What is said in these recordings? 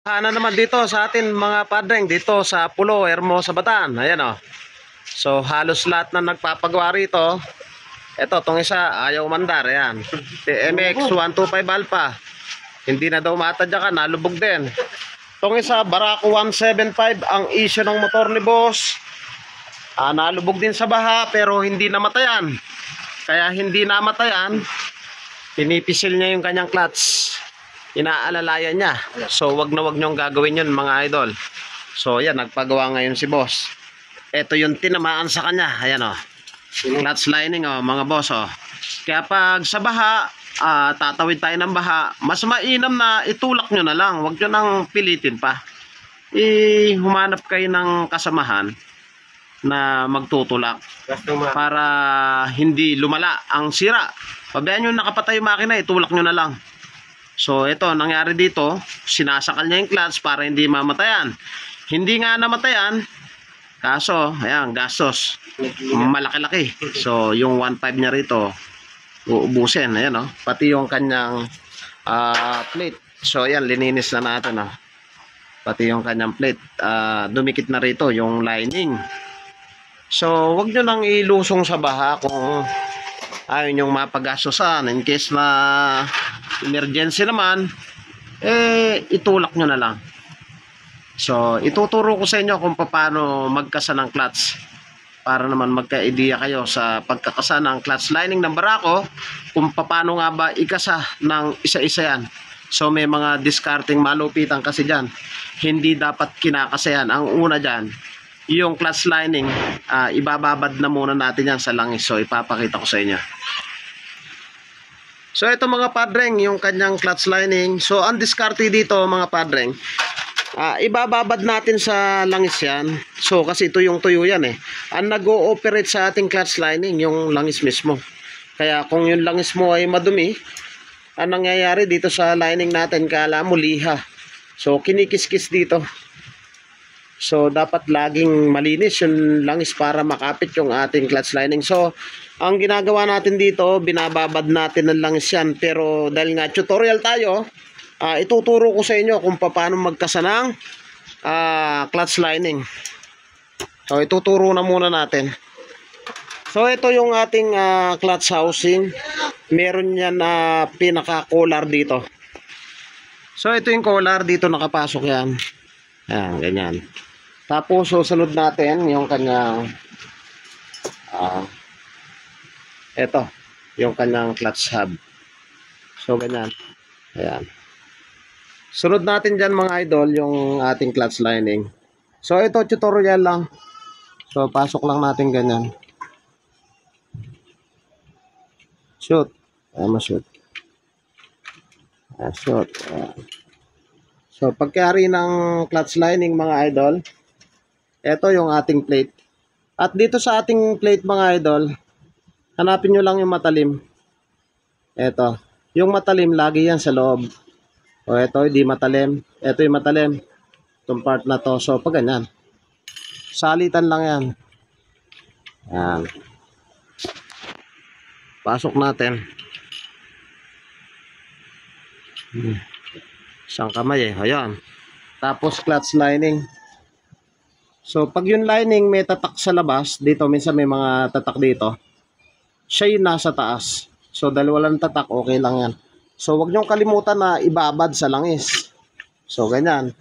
Ano naman dito sa atin mga padreng dito sa Pulo, Hermosa, Bataan. Ayan o. So halos lahat na nagpapagawa rito. Ito, tong isa ayaw mandar. Ayan. TMX 125 Alpha. Hindi na daw matadyakan, nalubog din. Tong isa Barako 175 ang issue ng motor ni boss. Nalubog din sa baha pero hindi namatayan. Kaya hindi namatayan, pinipisil niya yung kanyang clutch. Inaalalayan niya. So wag na wag niyong gagawin yun mga idol. So yan, nagpagawa ngayon si boss. Ito yung tinamaan sa kanya. Ayan o. Clutch lining o mga boss o. Kaya pag sa baha, tatawid tayo ng baha, mas mainam na itulak nyo na lang. Wag nyo nang pilitin pa. Humanap kayo ng kasamahan na magtutulak para hindi lumala ang sira. Pabayaan nyo nakapatay yung makina, itulak nyo na lang. So ito, nangyari dito, sinasakal niya yung clutch para hindi mamatayan. Hindi nga namatayan, kaso, ayan, gastos. Malaki-laki. So yung 1.5 niya rito, uubusin. Ayan o, pati yung kanyang plate. So ayan, lininis na natin o. Pati yung kanyang plate, dumikit na rito yung lining. So wag nyo nang ilusong sa baha kung ayaw nyong mapagastosan. In case na emergency naman, itulak nyo na lang. So ituturo ko sa inyo kung paano magkasa ng clutch para naman magka-idea kayo sa pagkakasa ng clutch lining ng Barako, kung paano nga ba ikasa ng isa-isa yan. So may mga discarding malupitan kasi dyan, hindi dapat kinakasa yan. Ang una dyan, yung clutch lining, ibababad na muna natin yan sa langis. So ipapakita ko sa inyo. So ito mga padreng, yung kanyang clutch lining. So ang diskarte dito mga padreng, ibababad natin sa langis yan. So kasi ito yung tuyo yan eh. Ang nag-ooperate sa ating clutch lining, yung langis mismo. Kaya kung yung langis mo ay madumi, ang nangyayari dito sa lining natin, kala mo liha. So kinikis-kis dito. So dapat laging malinis yung langis para makapit yung ating clutch lining. So ang ginagawa natin dito, binababad natin ng langis yan. Pero dahil nga tutorial tayo, ituturo ko sa inyo kung paano magkasa ng clutch lining. So ituturo na muna natin. So ito yung ating clutch housing. Meron yan na pinaka-collar dito. So ito yung collar, dito nakapasok yan. Ayan, ganyan. Tapos susunod natin yung kanyang ito, yung kanyang clutch hub. So ganyan. Ayan. Sunod natin dyan mga idol yung ating clutch lining. So ito tutorial lang. So pasok lang natin ganyan. Shoot. Ayan, ma-shoot. Shoot. Ayan. So pagkayari ng clutch lining mga idol, ito yung ating plate. At dito sa ating plate mga idol, hanapin nyo lang yung matalim. Ito. Yung matalim, lagi yan sa loob. O ito, hindi matalim. Ito yung matalim. Itong part na to. So pag ganyan, salitan lang yan. Yan. Pasok natin. Isang kamay eh. Ayan. Tapos clutch lining. So pag yung lining may tatak sa labas, dito minsan may mga tatak dito, siya yung nasa taas. So dahil walang tatak, okay lang yan. So wag niyong kalimutan na ibabad sa langis. So ganyan.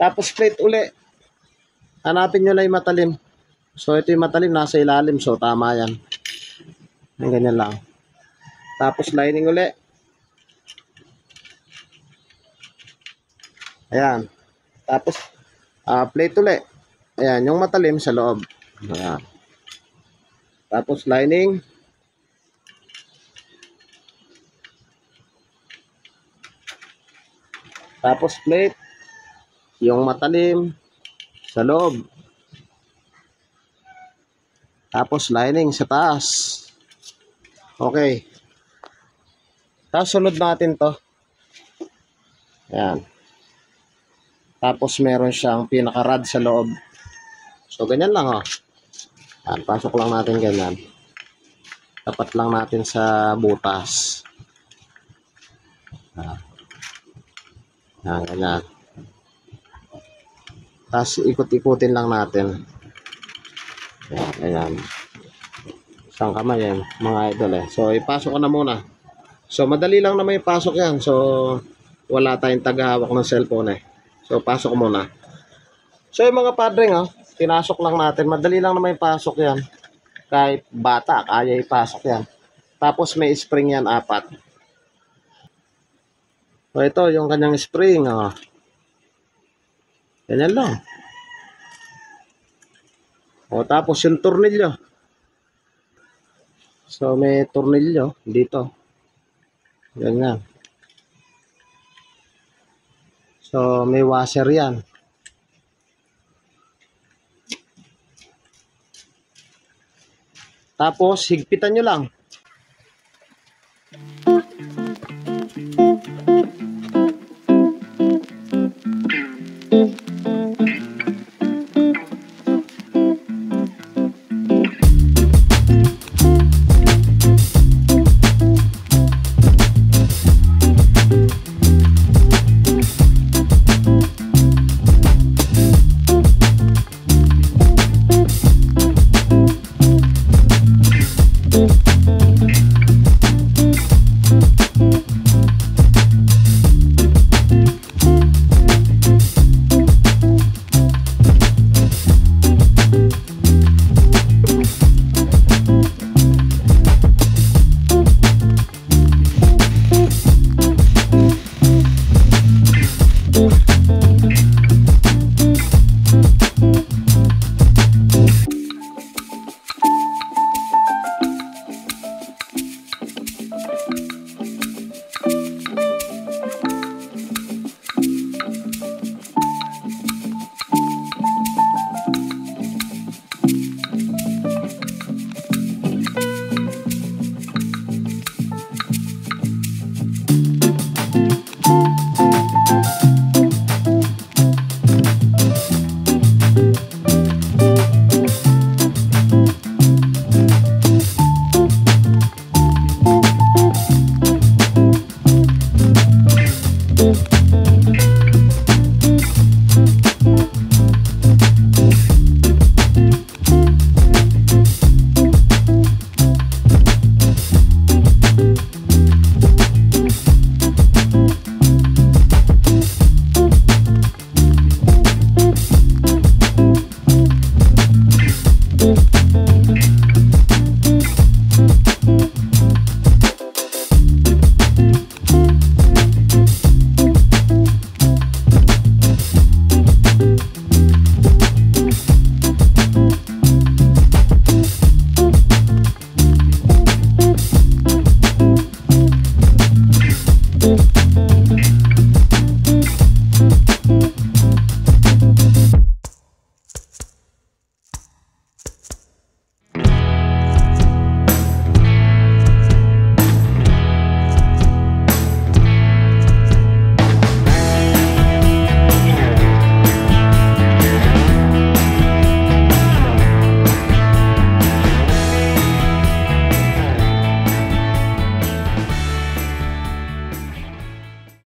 Tapos plate uli. Hanapin nyo na yung matalim. So ito yung matalim, nasa ilalim. So tama yan. Ganyan lang. Tapos lining uli. Ayan. Tapos plate uli. Ayan, yung matalim sa loob. Ayan. Tapos lining. Tapos plate. Yung matalim sa loob. Tapos lining sa taas. Okay. Tapos sunod natin to. Ayan. Tapos meron siyang pinaka-rod sa loob. So ganyan lang oh. Ayan, pasok lang natin ganyan. Tapat lang natin sa butas. Ayan, ganyan. Tapos ikot-ikutin lang natin. Ayan. Isang kamay yan, mga idol eh. So, ipasok ko na muna. So, madali lang naman ipasok yan. So, wala tayong tagahawak ng cellphone eh. So, pasok ko muna. So, yung mga padring, pinasok lang natin. Madali lang naman ipasok yan. Kahit bata, kaya ipasok yan. Tapos, may spring yan, 4. So, ito, yung kanyang spring, Ganyan lang. Tapos, yung tornilyo. So, may tornilyo dito. Ganyan. So, may washer yan. Tapos, higpitan nyo lang.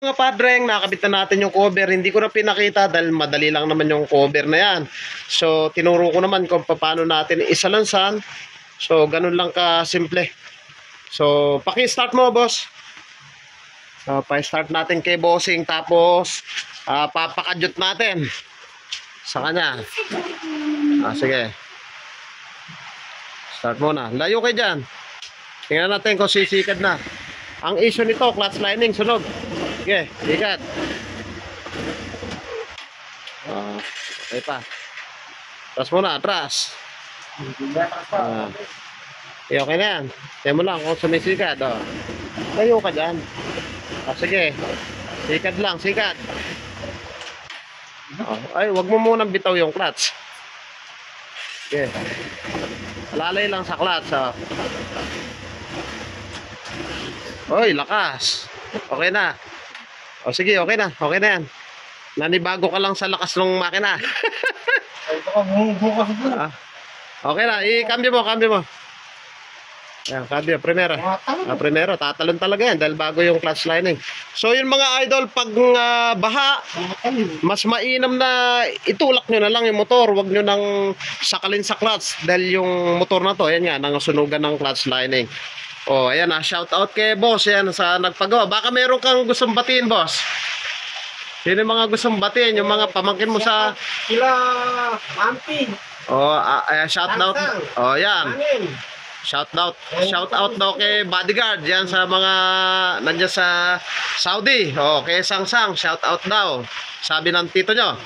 Mga padreng, nakabit na natin yung cover. Hindi ko na pinakita dahil madali lang naman yung cover na yan. So, tinuro ko naman kung paano natin isalansan. So, ganun lang ka-simple. So, paki-start mo, boss. So, pa-start natin kay bossing. Tapos, papakadyot natin sa kanya. Sige. Start muna. Layo kayo dyan. Tingnan natin kung sisikad na. Ang issue nito, clutch lining, sunog. Sige, sikat. Okay pa. Atras muna, atras. Okay na yan. Tingnan mo lang kung sumisikat. Layo ka dyan. Sige. Sikat lang, sikat. Ay, wag mo munang bitaw yung clutch. Sige. Alalay lang sa clutch. Oy, lakas. Okay na. Sige, okay na. Okay na yan. Nanibago ka lang sa lakas ng makina. Okay na. I-cambio mo, cambio mo. Ayan, Cabio, primera. Primero, tatalon talaga yan dahil bago yung clutch lining. So yun mga idol, pag baha, mas mainam na itulak nyo na lang yung motor. Huwag nyo nang sakalin sa clutch dahil yung motor na to, ayan nga, nangasunugan ng clutch lining. Oh, ayan na, shout out kay boss, yan sa nagpagawa. Baka meron kang gustong batiin, boss. Sino yung mga gustong batiin? Yung mga pamangkin mo sa... Sila, Mampi. Oh, shout out. Oh, yan. Angin. Shout out daw kay Bodyguard yan sa mga nandiyan sa Saudi. Oh, kay Sangsang, shout out daw. Sabi ng tito nyo.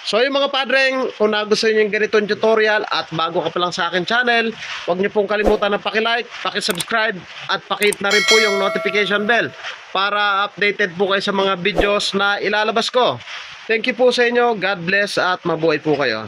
So yung mga padreng, kung nagustuhan nyo yung ganitong tutorial at bago ka pa lang sa akin channel, huwag nyo pong kalimutan na paki-like, paki-subscribe at paki-hit na rin po yung notification bell para updated po kayo sa mga videos na ilalabas ko. Thank you po sa inyo. God bless at mabuhay po kayo.